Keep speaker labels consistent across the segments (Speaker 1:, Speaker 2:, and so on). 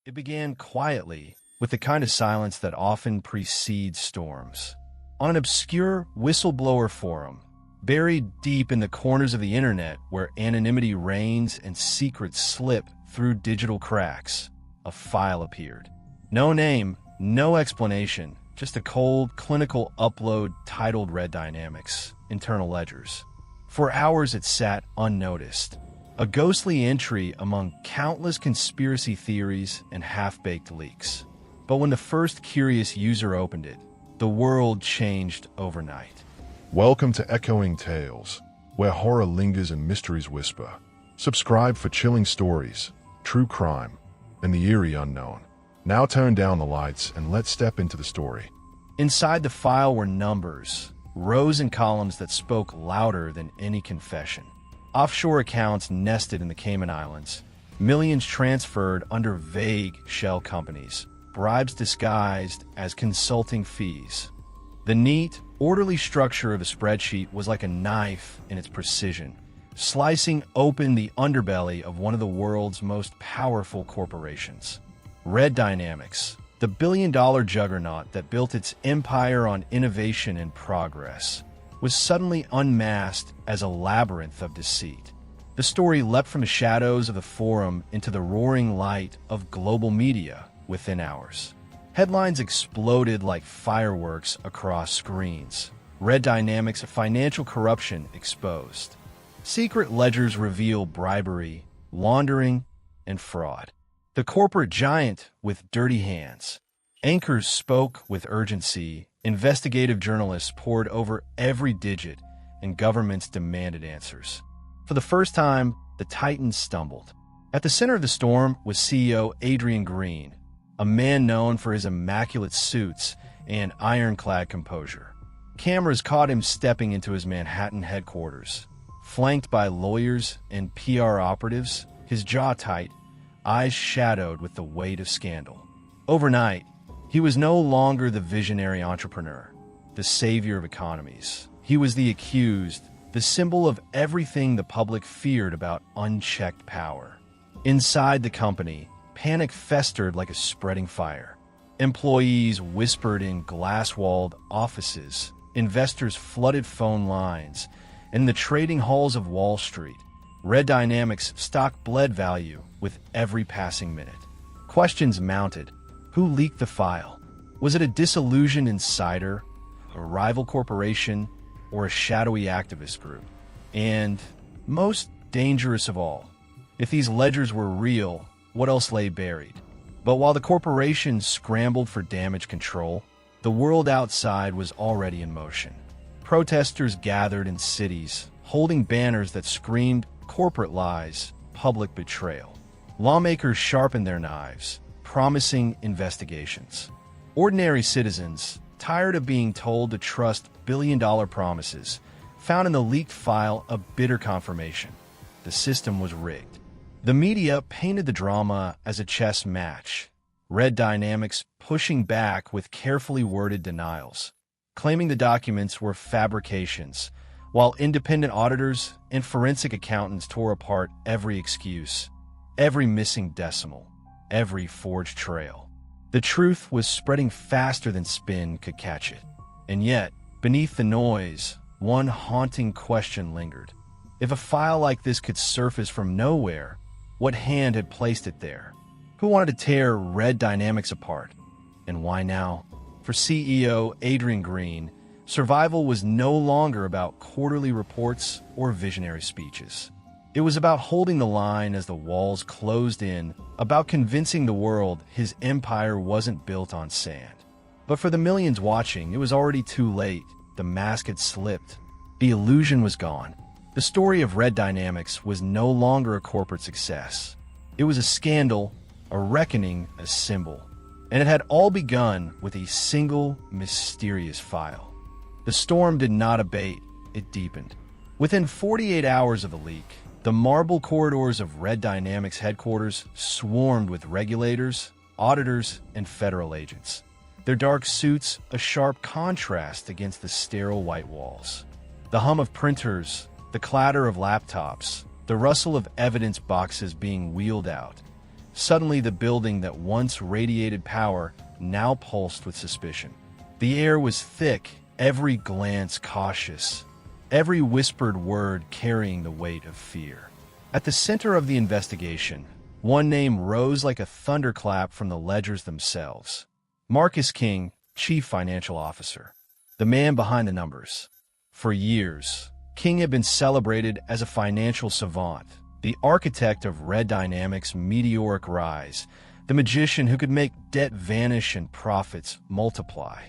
Speaker 1: It began quietly, with the kind of silence that often precedes storms. On an obscure whistleblower forum, buried deep in the corners of the internet where anonymity reigns and secrets slip through digital cracks, a file appeared. No name, no explanation, just a cold, clinical upload titled Red Dynamics, Internal Ledgers. For hours it sat unnoticed, a ghostly entry among countless conspiracy theories and half-baked leaks. But when the first curious user opened it, the world changed overnight.
Speaker 2: Welcome to Echoing Tales, where horror lingers and mysteries whisper. Subscribe for chilling stories, true crime, and the eerie unknown. Now turn down the lights and let's step into the story.
Speaker 1: Inside the file were numbers, rows and columns that spoke louder than any confession. Offshore accounts nested in the Cayman Islands, millions transferred under vague shell companies, bribes disguised as consulting fees. The neat, orderly structure of the spreadsheet was like a knife in its precision, slicing open the underbelly of one of the world's most powerful corporations. Red Dynamics, the billion-dollar juggernaut that built its empire on innovation and progress, was suddenly unmasked as a labyrinth of deceit. The story leapt from the shadows of the forum into the roaring light of global media within hours. Headlines exploded like fireworks across screens. Red Dynamics, financial corruption exposed. Secret ledgers reveal bribery, laundering, and fraud. The corporate giant with dirty hands. Anchors spoke with urgency. Investigative journalists pored over every digit, and governments demanded answers. For the first time, the Titans stumbled. At the center of the storm was CEO Adrian Green, a man known for his immaculate suits and ironclad composure. Cameras caught him stepping into his Manhattan headquarters. Flanked by lawyers and PR operatives, his jaw tight, eyes shadowed with the weight of scandal. Overnight, he was no longer the visionary entrepreneur, the savior of economies. He was the accused, the symbol of everything the public feared about unchecked power. Inside the company, panic festered like a spreading fire. Employees whispered in glass-walled offices, investors flooded phone lines, and in the trading halls of Wall Street, Red Dynamics stock bled value with every passing minute. Questions mounted. Who leaked the file? Was it a disillusioned insider, a rival corporation, or a shadowy activist group? And, most dangerous of all, if these ledgers were real, what else lay buried? But while the corporations scrambled for damage control, the world outside was already in motion. Protesters gathered in cities, holding banners that screamed corporate lies, public betrayal. Lawmakers sharpened their knives, promising investigations. Ordinary citizens, tired of being told to trust billion-dollar promises, found in the leaked file a bitter confirmation. The system was rigged. The media painted the drama as a chess match, Red Dynamics pushing back with carefully worded denials, claiming the documents were fabrications, while independent auditors and forensic accountants tore apart every excuse, every missing decimal, every forged trail. The truth was spreading faster than spin could catch it. And yet, beneath the noise, one haunting question lingered. If a file like this could surface from nowhere, what hand had placed it there? Who wanted to tear Red Dynamics apart? And why now? For CEO Adrian Green, survival was no longer about quarterly reports or visionary speeches. It was about holding the line as the walls closed in, about convincing the world his empire wasn't built on sand. But for the millions watching, it was already too late. The mask had slipped. The illusion was gone. The story of Red Dynamics was no longer a corporate success. It was a scandal, a reckoning, a symbol. And it had all begun with a single, mysterious file. The storm did not abate, it deepened. Within 48 hours of the leak, the marble corridors of Red Dynamics headquarters swarmed with regulators, auditors, and federal agents. Their dark suits a sharp contrast against the sterile white walls. The hum of printers, the clatter of laptops, the rustle of evidence boxes being wheeled out. Suddenly, the building that once radiated power now pulsed with suspicion. The air was thick, every glance cautious, every whispered word carrying the weight of fear. At the center of the investigation, one name rose like a thunderclap from the ledgers themselves. Marcus King, Chief Financial Officer, the man behind the numbers. For years, King had been celebrated as a financial savant, the architect of Red Dynamics' meteoric rise, the magician who could make debt vanish and profits multiply.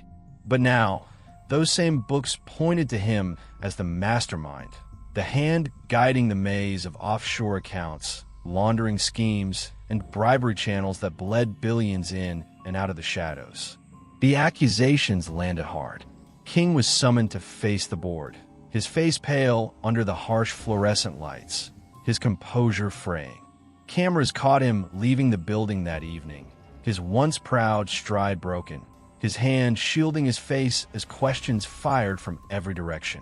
Speaker 1: But now, those same books pointed to him as the mastermind, the hand guiding the maze of offshore accounts, laundering schemes, and bribery channels that bled billions in and out of the shadows. The accusations landed hard. King was summoned to face the board, his face pale under the harsh fluorescent lights, his composure fraying. Cameras caught him leaving the building that evening, his once proud stride broken, his hand shielding his face as questions fired from every direction.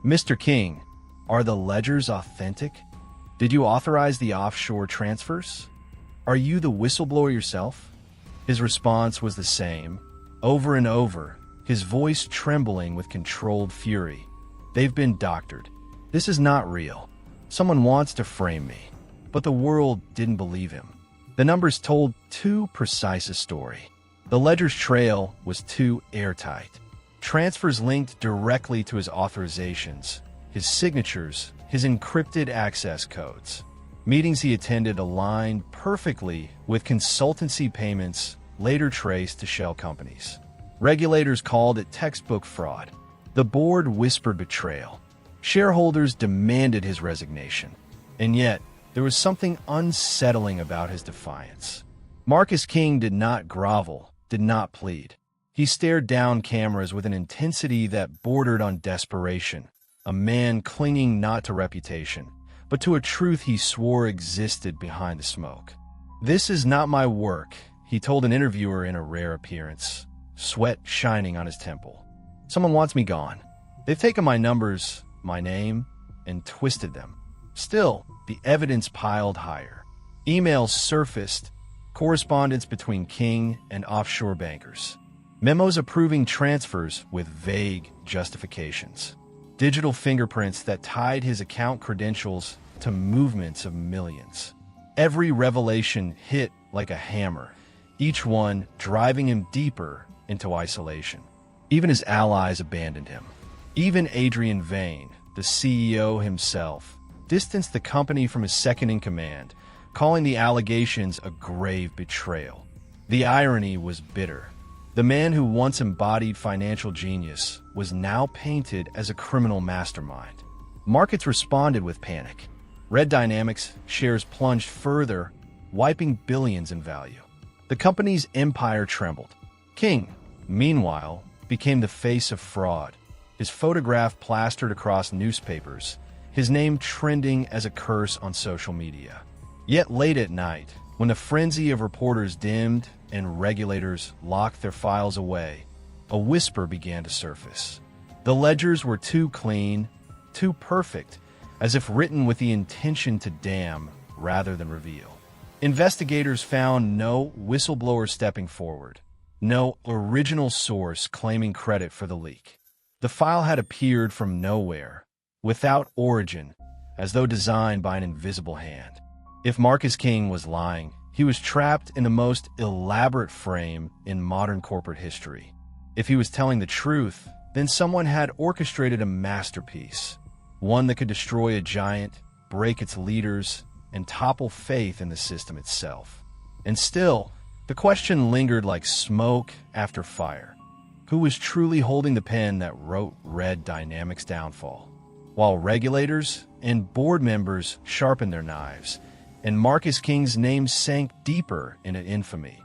Speaker 1: "Mr. King, are the ledgers authentic? Did you authorize the offshore transfers? Are you the whistleblower yourself?" His response was the same, over and over, his voice trembling with controlled fury. "They've been doctored. This is not real. Someone wants to frame me." But the world didn't believe him. The numbers told too precise a story. The ledger's trail was too airtight. Transfers linked directly to his authorizations, his signatures, his encrypted access codes. Meetings he attended aligned perfectly with consultancy payments later traced to shell companies. Regulators called it textbook fraud. The board whispered betrayal. Shareholders demanded his resignation. And yet, there was something unsettling about his defiance. Marcus King did not grovel, did not plead. He stared down cameras with an intensity that bordered on desperation, a man clinging not to reputation, but to a truth he swore existed behind the smoke. "This is not my work," he told an interviewer in a rare appearance, sweat shining on his temple. "Someone wants me gone. They've taken my numbers, my name, and twisted them." Still, the evidence piled higher. Emails surfaced, correspondence between King and offshore bankers, memos approving transfers with vague justifications, digital fingerprints that tied his account credentials to movements of millions. Every revelation hit like a hammer, each one driving him deeper into isolation. Even his allies abandoned him. Even Adrian Vane, the CEO himself, distanced the company from his second-in-command, calling the allegations a grave betrayal. The irony was bitter. The man who once embodied financial genius was now painted as a criminal mastermind. Markets responded with panic. Red Dynamics shares plunged further, wiping billions in value. The company's empire trembled. King, meanwhile, became the face of fraud, his photograph plastered across newspapers, his name trending as a curse on social media. Yet late at night, when the frenzy of reporters dimmed and regulators locked their files away, a whisper began to surface. The ledgers were too clean, too perfect, as if written with the intention to damn rather than reveal. Investigators found no whistleblower stepping forward, no original source claiming credit for the leak. The file had appeared from nowhere, without origin, as though designed by an invisible hand. If Marcus King was lying, he was trapped in the most elaborate frame in modern corporate history. If he was telling the truth, then someone had orchestrated a masterpiece, one that could destroy a giant, break its leaders, and topple faith in the system itself. And still, the question lingered like smoke after fire. Who was truly holding the pen that wrote Red Dynamics' downfall? While regulators and board members sharpened their knives, and Marcus King's name sank deeper into infamy,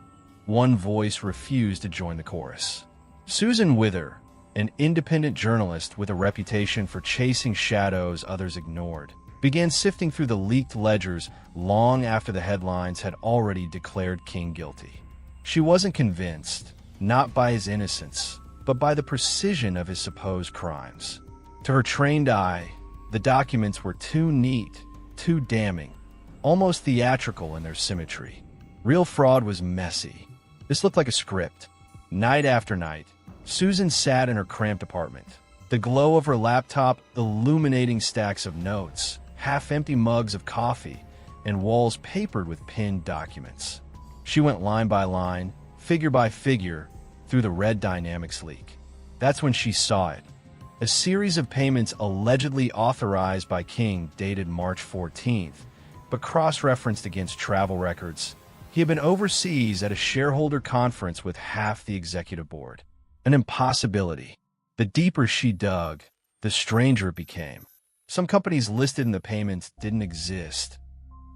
Speaker 1: one voice refused to join the chorus. Susan Wither, an independent journalist with a reputation for chasing shadows others ignored, began sifting through the leaked ledgers long after the headlines had already declared King guilty. She wasn't convinced, not by his innocence, but by the precision of his supposed crimes. To her trained eye, the documents were too neat, too damning, almost theatrical in their symmetry. Real fraud was messy. This looked like a script. Night after night, Susan sat in her cramped apartment, the glow of her laptop illuminating stacks of notes, half-empty mugs of coffee, and walls papered with pinned documents. She went line by line, figure by figure, through the Red Dynamics leak. That's when she saw it. A series of payments allegedly authorized by King dated March 14th, but cross-referenced against travel records. He had been overseas at a shareholder conference with half the executive board. An impossibility. The deeper she dug, the stranger it became. Some companies listed in the payments didn't exist.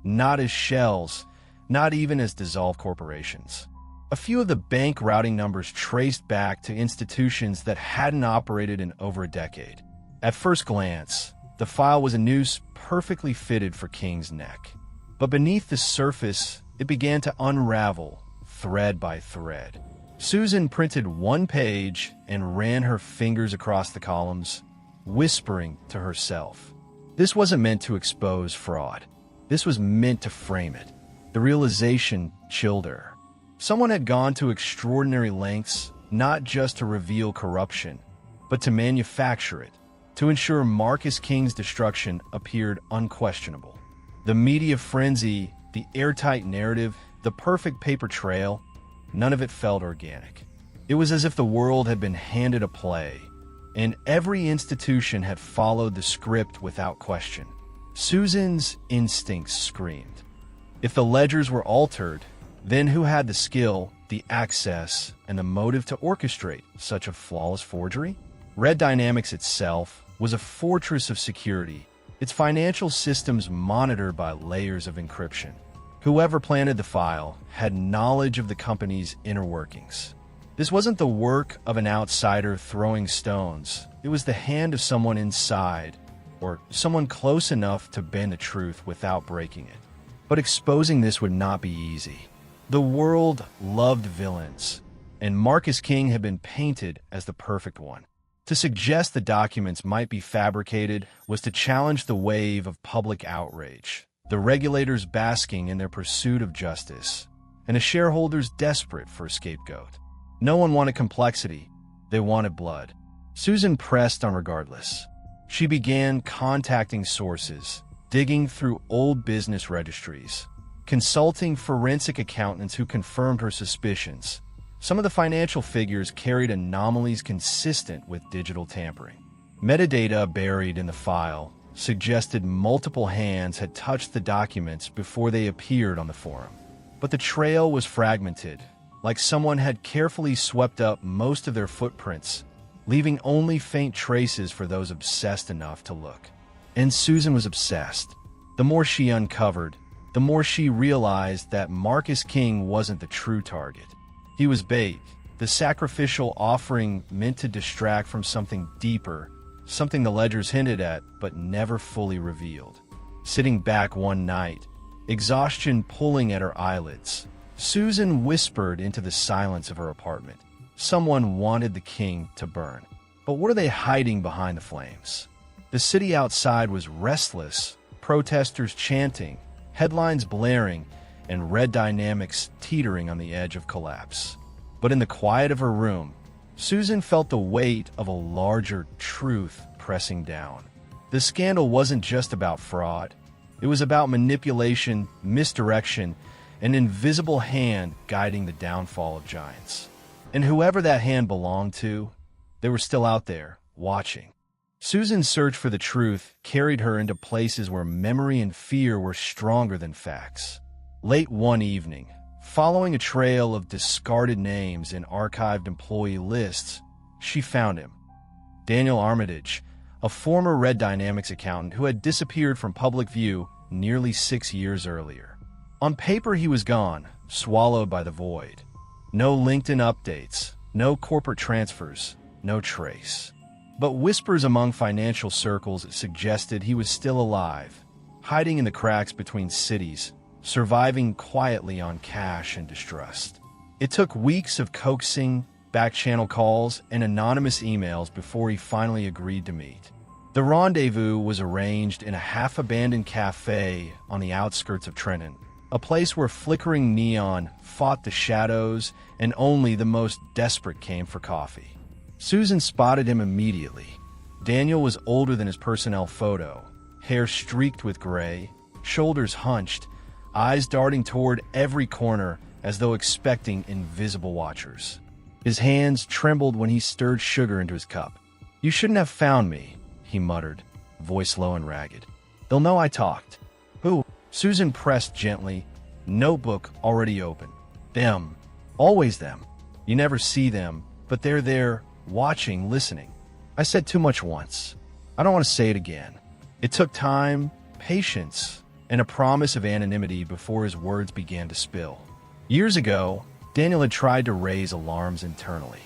Speaker 1: Not as shells, not even as dissolved corporations. A few of the bank routing numbers traced back to institutions that hadn't operated in over a decade. At first glance, the file was a noose perfectly fitted for King's neck. But beneath the surface, it began to unravel, thread by thread. Susan printed one page and ran her fingers across the columns, whispering to herself. This wasn't meant to expose fraud. This was meant to frame it. The realization chilled her. Someone had gone to extraordinary lengths, not just to reveal corruption, but to manufacture it, to ensure Marcus King's destruction appeared unquestionable. The media frenzy, the airtight narrative, the perfect paper trail, none of it felt organic. It was as if the world had been handed a play, and every institution had followed the script without question. Susan's instincts screamed. If the ledgers were altered, then who had the skill, the access, and the motive to orchestrate such a flawless forgery? Red Dynamics itself was a fortress of security, its financial systems monitored by layers of encryption. Whoever planted the file had knowledge of the company's inner workings. This wasn't the work of an outsider throwing stones. It was the hand of someone inside, or someone close enough to bend the truth without breaking it. But exposing this would not be easy. The world loved villains, and Marcus King had been painted as the perfect one. To suggest the documents might be fabricated was to challenge the wave of public outrage, the regulators basking in their pursuit of justice, and the shareholders desperate for a scapegoat. No one wanted complexity. They wanted blood. Susan pressed on regardless. She began contacting sources, digging through old business registries, consulting forensic accountants who confirmed her suspicions. Some of the financial figures carried anomalies consistent with digital tampering. Metadata buried in the file suggested multiple hands had touched the documents before they appeared on the forum. But the trail was fragmented, like someone had carefully swept up most of their footprints, leaving only faint traces for those obsessed enough to look. And Susan was obsessed. The more she uncovered, the more she realized that Marcus King wasn't the true target. He was bait, the sacrificial offering meant to distract from something deeper, something the ledgers hinted at but never fully revealed. Sitting back one night, exhaustion pulling at her eyelids, Susan whispered into the silence of her apartment. Someone wanted the king to burn. But what are they hiding behind the flames? The city outside was restless, protesters chanting, headlines blaring, and Red Dynamics teetering on the edge of collapse. But in the quiet of her room, Susan felt the weight of a larger truth pressing down. The scandal wasn't just about fraud. It was about manipulation, misdirection, an invisible hand guiding the downfall of giants. And whoever that hand belonged to, they were still out there, watching. Susan's search for the truth carried her into places where memory and fear were stronger than facts. Late one evening, following a trail of discarded names in archived employee lists, she found him. Daniel Armitage, a former Red Dynamics accountant who had disappeared from public view nearly 6 years earlier. On paper, he was gone, swallowed by the void. No LinkedIn updates, no corporate transfers, no trace. But whispers among financial circles suggested he was still alive, hiding in the cracks between cities, surviving quietly on cash and distrust. It took weeks of coaxing, back-channel calls, and anonymous emails before he finally agreed to meet. The rendezvous was arranged in a half-abandoned cafe on the outskirts of Trenton, a place where flickering neon fought the shadows and only the most desperate came for coffee. Susan spotted him immediately. Daniel was older than his personnel photo, hair streaked with gray, shoulders hunched, eyes darting toward every corner as though expecting invisible watchers. His hands trembled when he stirred sugar into his cup. "You shouldn't have found me," he muttered, voice low and ragged. "They'll know I talked." "Who?" Susan pressed gently, notebook already open. "Them. Always them. You never see them, but they're there, watching, listening. I said too much once. I don't want to say it again." It took time, patience, and a promise of anonymity before his words began to spill. Years ago, Daniel had tried to raise alarms internally.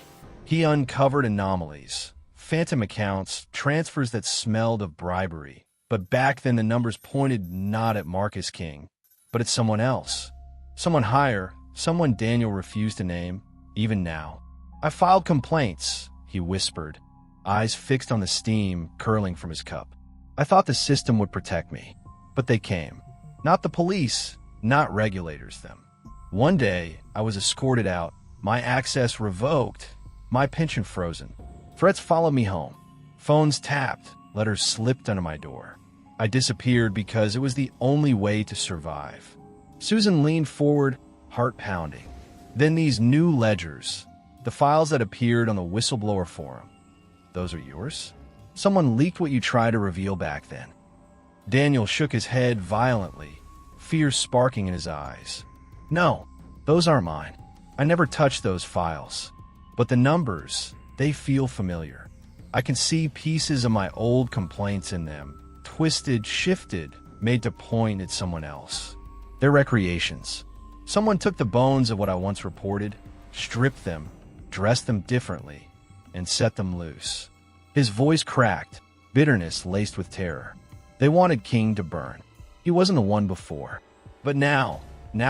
Speaker 1: He uncovered anomalies, phantom accounts, transfers that smelled of bribery. But back then the numbers pointed not at Marcus King, but at someone else. Someone higher, someone Daniel refused to name, even now. "I filed complaints," he whispered, eyes fixed on the steam curling from his cup. "I thought the system would protect me, but they came. Not the police, not regulators, them. One day, I was escorted out, my access revoked, my pension frozen. Threats followed me home. Phones tapped, letters slipped under my door. I disappeared because it was the only way to survive." Susan leaned forward, heart pounding. "Then these new ledgers, the files that appeared on the Whistleblower forum, those are yours? Someone leaked what you tried to reveal back then." Daniel shook his head violently, fear sparking in his eyes. "No, those aren't mine. I never touched those files. But the numbers, they feel familiar. I can see pieces of my old complaints in them, twisted, shifted, made to point at someone else. They're recreations. Someone took the bones of what I once reported, stripped them, dressed them differently, and set them loose." His voice cracked, bitterness laced with terror. They wanted King to burn. He wasn't the one before. But now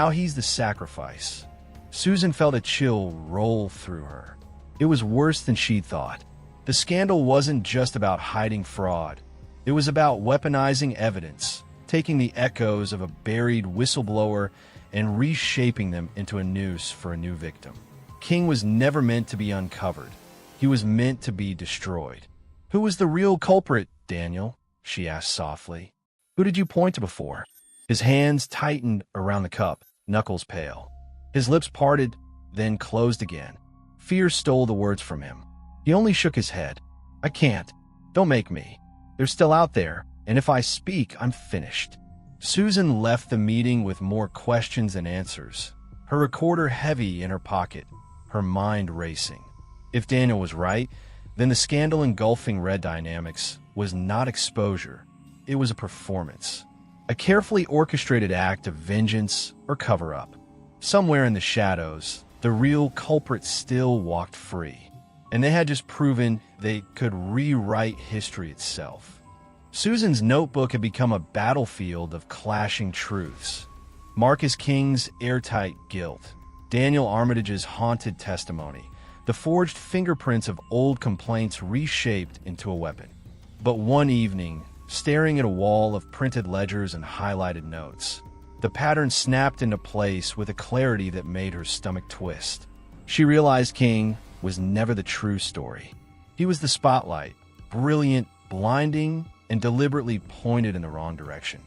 Speaker 1: he's the sacrifice. Susan felt a chill roll through her. It was worse than she'd thought. The scandal wasn't just about hiding fraud. It was about weaponizing evidence, taking the echoes of a buried whistleblower and reshaping them into a noose for a new victim. King was never meant to be uncovered. He was meant to be destroyed. "Who was the real culprit, Daniel?" she asked softly. "Who did you point to before?" His hands tightened around the cup, knuckles pale. His lips parted, then closed again. Fear stole the words from him. He only shook his head. "I can't. Don't make me. They're still out there, and if I speak, I'm finished." Susan left the meeting with more questions than answers, her recorder heavy in her pocket, her mind racing. If Daniel was right, then the scandal engulfing Red Dynamics was not exposure. It was a performance. A carefully orchestrated act of vengeance or cover-up. Somewhere in the shadows, the real culprit still walked free, and they had just proven they could rewrite history itself. Susan's notebook had become a battlefield of clashing truths. Marcus King's airtight guilt, Daniel Armitage's haunted testimony, the forged fingerprints of old complaints reshaped into a weapon. But one evening, staring at a wall of printed ledgers and highlighted notes, the pattern snapped into place with a clarity that made her stomach twist. She realized King was never the true story. He was the spotlight, brilliant, blinding, and deliberately pointed in the wrong direction.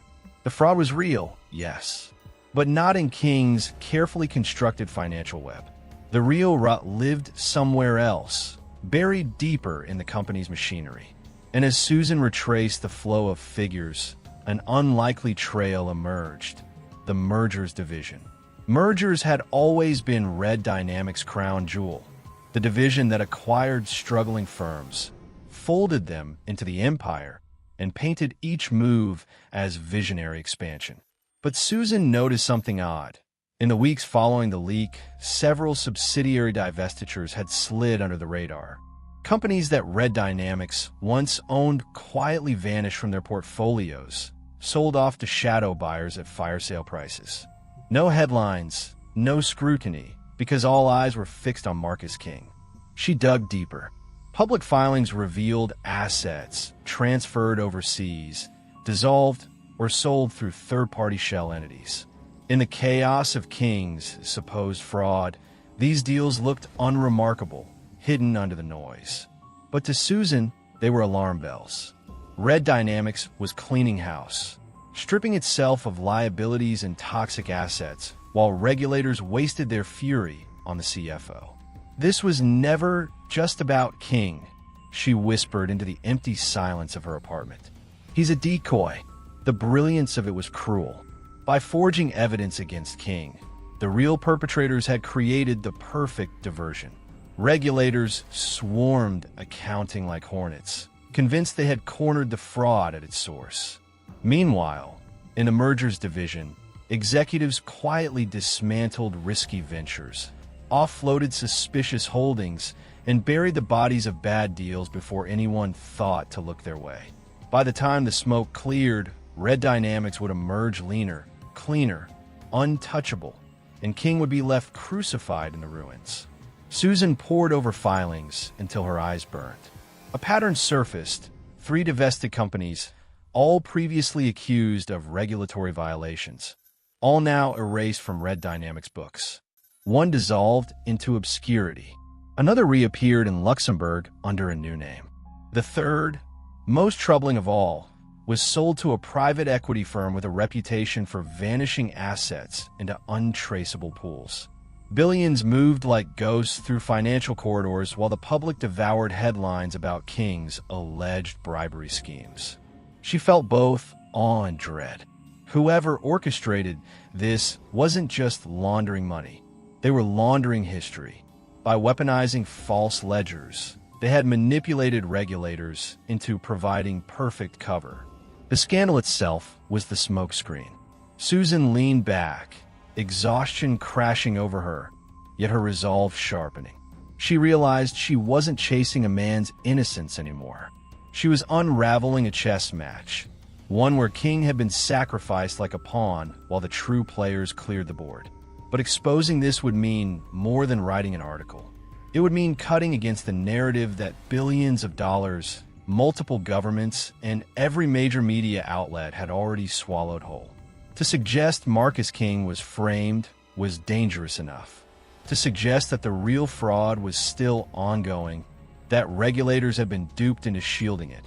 Speaker 1: The fraud was real, yes, but not in King's carefully constructed financial web. The real rot lived somewhere else, buried deeper in the company's machinery. And as Susan retraced the flow of figures, an unlikely trail emerged: the mergers division. Mergers had always been Red Dynamics' crown jewel, the division that acquired struggling firms, folded them into the empire, and painted each move as visionary expansion. But Susan noticed something odd. In the weeks following the leak, several subsidiary divestitures had slid under the radar. Companies that Red Dynamics once owned quietly vanished from their portfolios, sold off to shadow buyers at fire sale prices. No headlines, no scrutiny, because all eyes were fixed on Marcus King. She dug deeper. Public filings revealed assets transferred overseas, dissolved, or sold through third-party shell entities. In the chaos of King's supposed fraud, these deals looked unremarkable, hidden under the noise. But to Susan, they were alarm bells. Red Dynamics was cleaning house, stripping itself of liabilities and toxic assets, while regulators wasted their fury on the CFO. This was never just about King, she whispered into the empty silence of her apartment. He's a decoy. The brilliance of it was cruel. By forging evidence against King, the real perpetrators had created the perfect diversion. Regulators swarmed accounting like hornets, convinced they had cornered the fraud at its source. Meanwhile, in the mergers division, executives quietly dismantled risky ventures, offloaded suspicious holdings, and buried the bodies of bad deals before anyone thought to look their way. By the time the smoke cleared, Red Dynamics would emerge leaner, cleaner, untouchable, and King would be left crucified in the ruins. Susan pored over filings until her eyes burned. A pattern surfaced: 3 divested companies, all previously accused of regulatory violations, all now erased from Red Dynamics books. One dissolved into obscurity. Another reappeared in Luxembourg under a new name. The third, most troubling of all, was sold to a private equity firm with a reputation for vanishing assets into untraceable pools. Billions moved like ghosts through financial corridors while the public devoured headlines about King's alleged bribery schemes. She felt both awe and dread. Whoever orchestrated this wasn't just laundering money. They were laundering history. By weaponizing false ledgers, they had manipulated regulators into providing perfect cover. The scandal itself was the smokescreen. Susan leaned back, exhaustion crashing over her, yet her resolve sharpening. She realized she wasn't chasing a man's innocence anymore. She was unraveling a chess match, one where King had been sacrificed like a pawn while the true players cleared the board. But exposing this would mean more than writing an article. It would mean cutting against the narrative that billions of dollars, multiple governments, and every major media outlet had already swallowed whole. To suggest Marcus King was framed was dangerous enough. To suggest that the real fraud was still ongoing, that regulators had been duped into shielding it,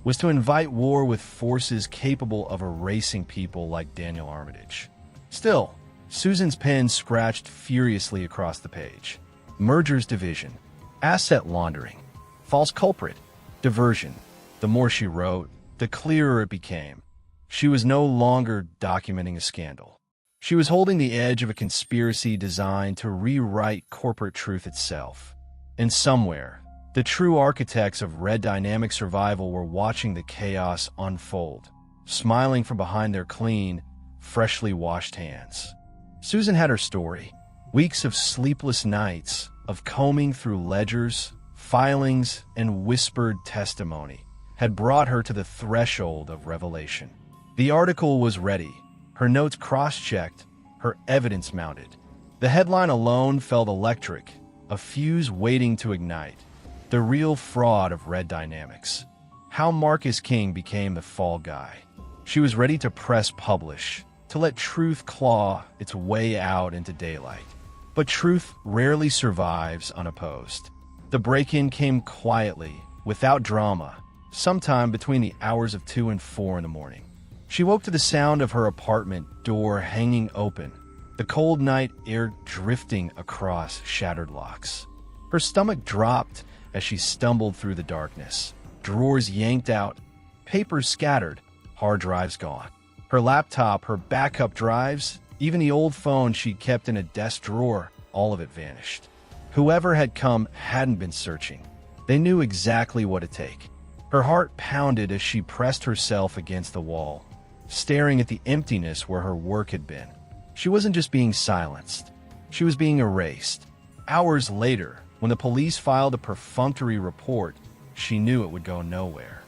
Speaker 1: was to invite war with forces capable of erasing people like Daniel Armitage. Still, Susan's pen scratched furiously across the page. Mergers division, asset laundering, false culprit, diversion. The more she wrote, the clearer it became. She was no longer documenting a scandal. She was holding the edge of a conspiracy designed to rewrite corporate truth itself. And somewhere, the true architects of Red Dynamic survival were watching the chaos unfold, smiling from behind their clean, freshly washed hands. Susan had her story. Weeks of sleepless nights, of combing through ledgers, filings, and whispered testimony had brought her to the threshold of revelation. The article was ready, her notes cross-checked, her evidence mounted. The headline alone felt electric, a fuse waiting to ignite. The real fraud of Red Dynamics. How Marcus King became the fall guy. She was ready to press publish, to let truth claw its way out into daylight. But truth rarely survives unopposed. The break-in came quietly, without drama, sometime between the hours of 2 and 4 in the morning. She woke to the sound of her apartment door hanging open, the cold night air drifting across shattered locks. Her stomach dropped as she stumbled through the darkness. Drawers yanked out, papers scattered, hard drives gone. Her laptop, her backup drives, even the old phone she'd kept in a desk drawer, all of it vanished. Whoever had come hadn't been searching. They knew exactly what to take. Her heart pounded as she pressed herself against the wall, staring at the emptiness where her work had been. She wasn't just being silenced. She was being erased. Hours later, when the police filed a perfunctory report, she knew it would go nowhere.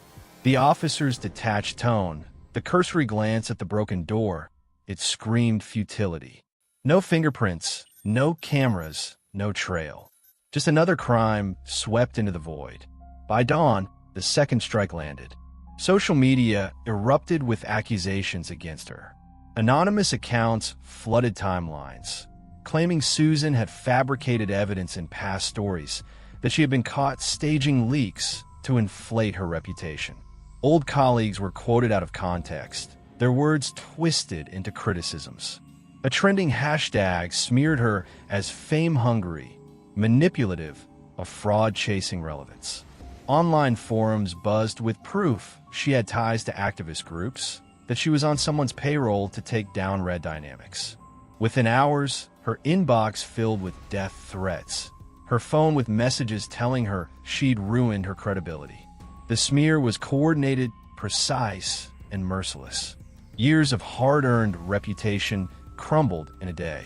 Speaker 1: The officer's detached tone, the cursory glance at the broken door, it screamed futility. No fingerprints, no cameras, no trail. Just another crime swept into the void. By dawn, the second strike landed. Social media erupted with accusations against her. Anonymous accounts flooded timelines, claiming Susan had fabricated evidence in past stories, that she had been caught staging leaks to inflate her reputation. Old colleagues were quoted out of context, their words twisted into criticisms. A trending hashtag smeared her as fame-hungry, manipulative, of fraud-chasing relevance. Online forums buzzed with proof she had ties to activist groups, that she was on someone's payroll to take down Red Dynamics. Within hours, her inbox filled with death threats, her phone with messages telling her she'd ruined her credibility. The smear was coordinated, precise, and merciless. Years of hard-earned reputation crumbled in a day.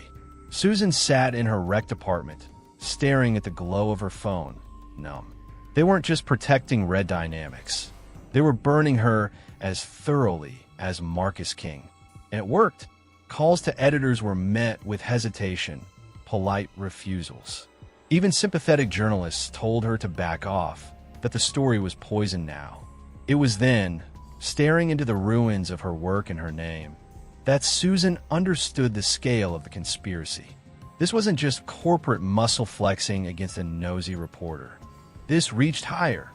Speaker 1: Susan sat in her wrecked apartment, staring at the glow of her phone, numb. They weren't just protecting Red Dynamics. They were burning her as thoroughly as Marcus King. And it worked. Calls to editors were met with hesitation, polite refusals. Even sympathetic journalists told her to back off, that the story was poison now. It was then, staring into the ruins of her work and her name, that Susan understood the scale of the conspiracy. This wasn't just corporate muscle flexing against a nosy reporter. This reached higher,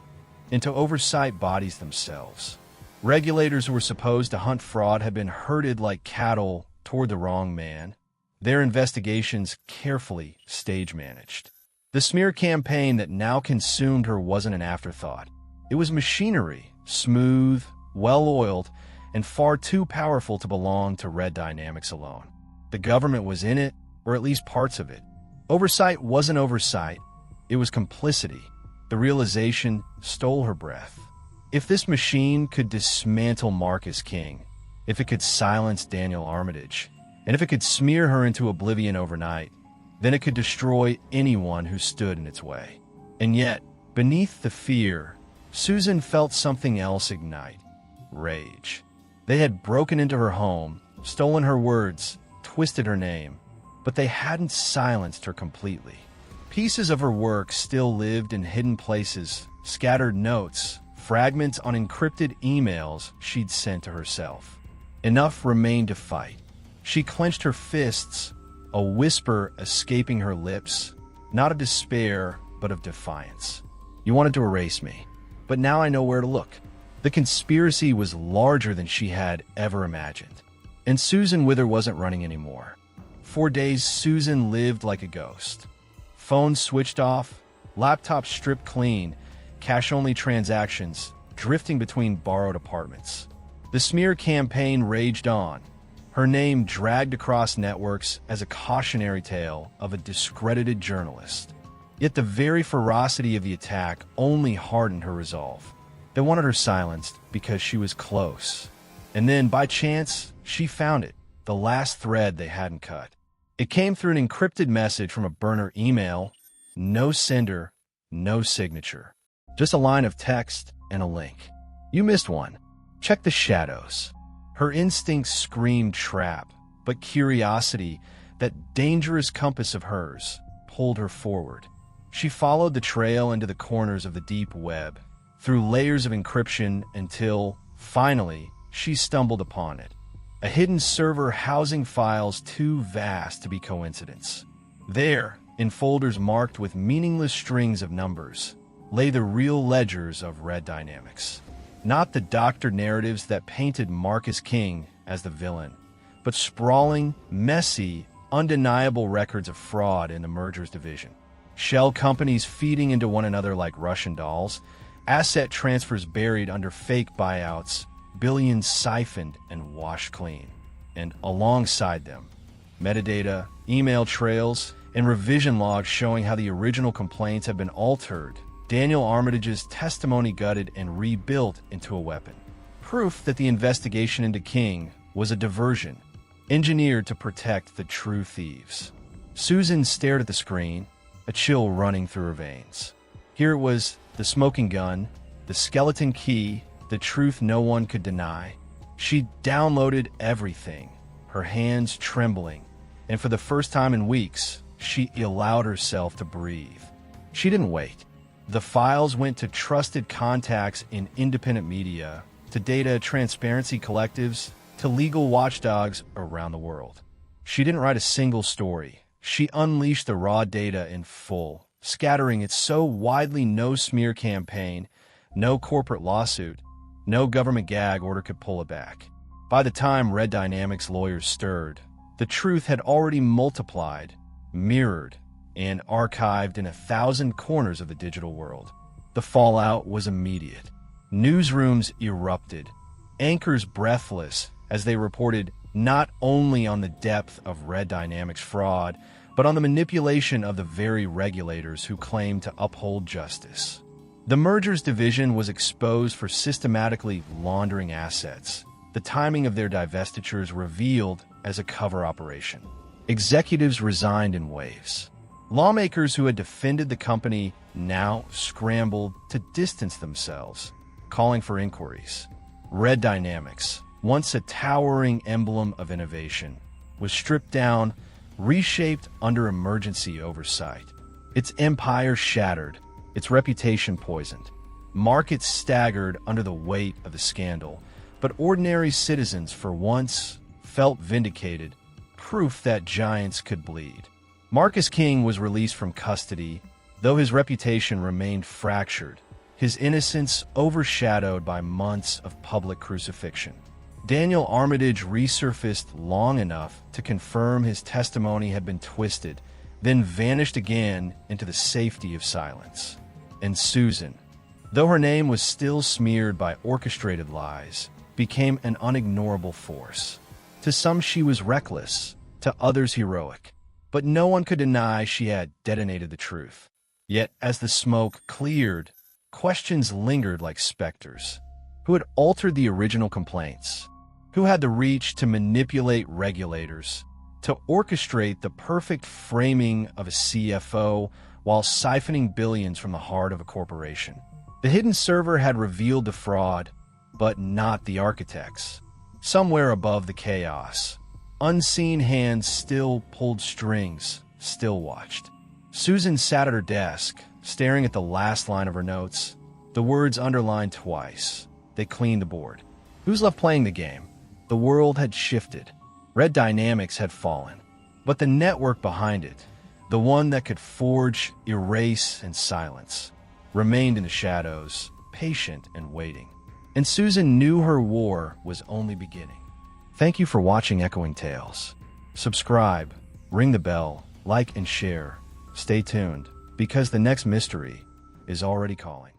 Speaker 1: into oversight bodies themselves. Regulators who were supposed to hunt fraud had been herded like cattle toward the wrong man, their investigations carefully stage-managed. The smear campaign that now consumed her wasn't an afterthought. It was machinery, smooth, well-oiled, and far too powerful to belong to Red Dynamics alone. The government was in it, or at least parts of it. Oversight wasn't oversight, it was complicity. The realization stole her breath. If this machine could dismantle Marcus King, if it could silence Daniel Armitage, and if it could smear her into oblivion overnight, then it could destroy anyone who stood in its way. And yet, beneath the fear, Susan felt something else ignite: rage. They had broken into her home, stolen her words, twisted her name, but they hadn't silenced her completely. Pieces of her work still lived in hidden places, scattered notes, fragments on encrypted emails she'd sent to herself. Enough remained to fight. She clenched her fists, a whisper escaping her lips, not of despair, but of defiance. You wanted to erase me, but now I know where to look. The conspiracy was larger than she had ever imagined. And Susan Wither wasn't running anymore. For days, Susan lived like a ghost. Phones switched off, laptops stripped clean, cash-only transactions drifting between borrowed apartments. The smear campaign raged on, her name dragged across networks as a cautionary tale of a discredited journalist. Yet the very ferocity of the attack only hardened her resolve. They wanted her silenced because she was close. And then, by chance, she found it, the last thread they hadn't cut. It came through an encrypted message from a burner email, no sender, no signature. Just a line of text and a link. You missed one. Check the shadows. Her instincts screamed trap, but curiosity, that dangerous compass of hers, pulled her forward. She followed the trail into the corners of the deep web, through layers of encryption until, finally, she stumbled upon it. A hidden server housing files too vast to be coincidence. There, in folders marked with meaningless strings of numbers, lay the real ledgers of Red Dynamics. Not the doctored narratives that painted Marcus King as the villain, but sprawling, messy, undeniable records of fraud in the mergers division. Shell companies feeding into one another like Russian dolls, asset transfers buried under fake buyouts, billions siphoned and washed clean. And alongside them, metadata, email trails, and revision logs showing how the original complaints have been altered, Daniel Armitage's testimony gutted and rebuilt into a weapon. Proof that the investigation into King was a diversion, engineered to protect the true thieves. Susan stared at the screen, a chill running through her veins. Here it was, the smoking gun, the skeleton key, the truth no one could deny. She downloaded everything, her hands trembling, and for the first time in weeks, she allowed herself to breathe. She didn't wait. The files went to trusted contacts in independent media, to data transparency collectives, to legal watchdogs around the world. She didn't write a single story. She unleashed the raw data in full, scattering it so widely no smear campaign, no corporate lawsuit, no government gag order could pull it back. By the time Red Dynamics lawyers stirred, the truth had already multiplied, mirrored, and archived in 1,000 corners of the digital world. The fallout was immediate. Newsrooms erupted, anchors breathless as they reported not only on the depth of Red Dynamics fraud, but on the manipulation of the very regulators who claimed to uphold justice. The mergers division was exposed for systematically laundering assets, the timing of their divestitures revealed as a cover operation. Executives resigned in waves. Lawmakers who had defended the company now scrambled to distance themselves, calling for inquiries. Red Dynamics, once a towering emblem of innovation, was stripped down, reshaped under emergency oversight. Its empire shattered, its reputation poisoned. Markets staggered under the weight of the scandal, but ordinary citizens for once felt vindicated, proof that giants could bleed. Marcus King was released from custody, though his reputation remained fractured, his innocence overshadowed by months of public crucifixion. Daniel Armitage resurfaced long enough to confirm his testimony had been twisted, then vanished again into the safety of silence. And Susan, though her name was still smeared by orchestrated lies, became an unignorable force. To some she was reckless, to others heroic, but no one could deny she had detonated the truth. Yet as the smoke cleared, questions lingered like specters. Who had altered the original complaints? Who had the reach to manipulate regulators, to orchestrate the perfect framing of a CFO while siphoning billions from the heart of a corporation? The hidden server had revealed the fraud, but not the architects. Somewhere above the chaos, unseen hands still pulled strings, still watched. Susan sat at her desk, staring at the last line of her notes, the words underlined twice. They cleaned the board. Who's left playing the game? The world had shifted. Red Dynamics had fallen. But the network behind it, the one that could forge, erase, and silence, remained in the shadows, patient and waiting. And Susan knew her war was only beginning. Thank you for watching Echoing Tales. Subscribe, ring the bell, like and share. Stay tuned, because the next mystery is already calling.